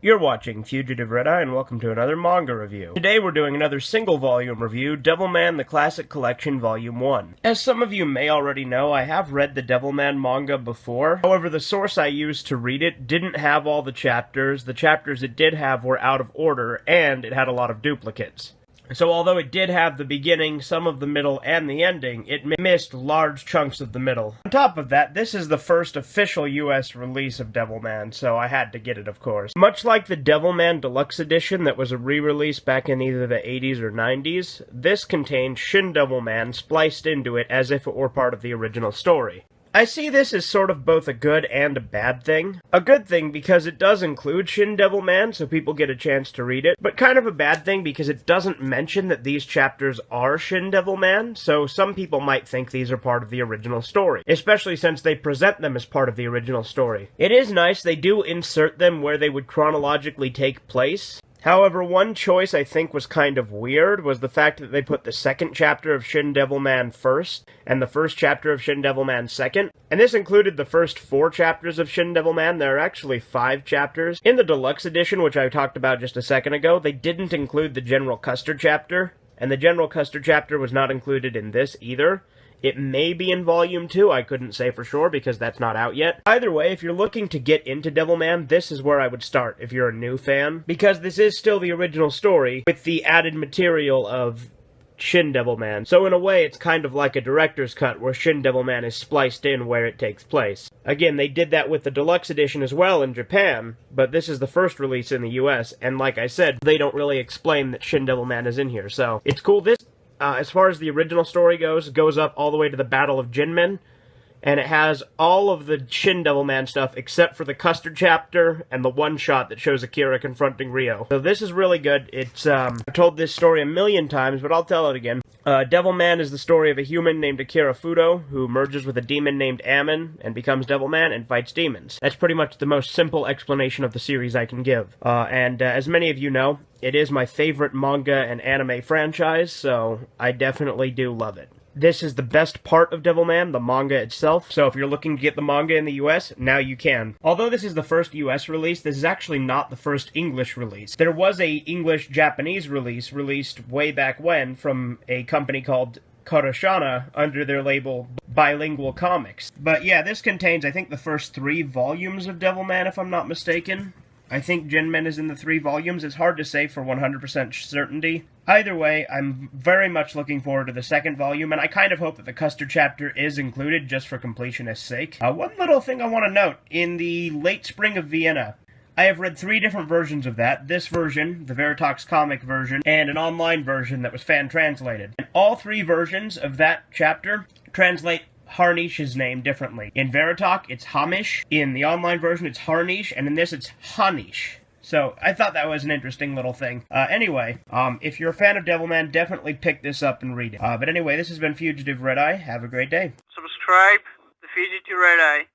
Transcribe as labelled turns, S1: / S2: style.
S1: You're watching Fugitive Red-Eye, and welcome to another manga review. Today we're doing another single-volume review, Devilman The Classic Collection Volume 1. As some of you may already know, I have read the Devilman manga before. However, the source I used to read it didn't have all the chapters. The chapters it did have were out of order, and it had a lot of duplicates. So although it did have the beginning, some of the middle, and the ending, it missed large chunks of the middle. On top of that, this is the first official US release of Devilman, so I had to get it, of course. Much like the Devilman Deluxe Edition that was a re-release back in either the 80s or 90s, this contained Shin Devilman spliced into it as if it were part of the original story. I see this as sort of both a good and a bad thing. A good thing because it does include Shin Devilman, so people get a chance to read it, but kind of a bad thing because it doesn't mention that these chapters are Shin Devilman, so some people might think these are part of the original story, especially since they present them as part of the original story. It is nice they do insert them where they would chronologically take place. However, one choice I think was kind of weird was the fact that they put the second chapter of Shin Devilman first, and the first chapter of Shin Devilman second. And this included the first 4 chapters of Shin Devilman. There are actually 5 chapters. In the Deluxe Edition, which I talked about just a second ago, they didn't include the General Custer chapter, and the General Custer chapter was not included in this either. It may be in Volume 2, I couldn't say for sure because that's not out yet. Either way, if you're looking to get into Devilman, this is where I would start if you're a new fan, because this is still the original story with the added material of Shin Devilman. So in a way, it's kind of like a director's cut where Shin Devilman is spliced in where it takes place. Again, they did that with the Deluxe Edition as well in Japan, but this is the first release in the US, and like I said, they don't really explain that Shin Devilman is in here, so it's cool. This as far as the original story goes up all the way to the Battle of Jinmen, and it has all of the Shin Devilman stuff except for the Custard chapter and the one shot that shows Akira confronting Ryo. So this is really good. It's, I've told this story a million times, but I'll tell it again. Devilman is the story of a human named Akira Fudo who merges with a demon named Ammon and becomes Devilman and fights demons. That's pretty much the most simple explanation of the series I can give. As many of you know, it is my favorite manga and anime franchise, so I definitely do love it. This is the best part of Devilman, the manga itself, so if you're looking to get the manga in the US, now you can. Although this is the first US release, this is actually not the first English release. There was a English-Japanese release released way back when from a company called Kurashana under their label Bilingual Comics. But yeah, this contains, I think, the first 3 volumes of Devilman, if I'm not mistaken. I think Jinmen is in the 3 volumes. It's hard to say for 100% certainty. Either way, I'm very much looking forward to the second volume, and I kind of hope that the Custard chapter is included just for completionist's sake. One little thing I want to note, in the late spring of Vienna, I have read 3 different versions of that. This version, the Veritox comic version, and an online version that was fan-translated. And all 3 versions of that chapter translate Harnish's name differently. In Veritalk, it's Hamish. In the online version, it's Harnish. And in this, it's Hanish. So, I thought that was an interesting little thing. Anyway, if you're a fan of Devilman, definitely pick this up and read it. But anyway, this has been Fugitive Red-Eye. Have a great day.
S2: Subscribe to Fugitive Red-Eye.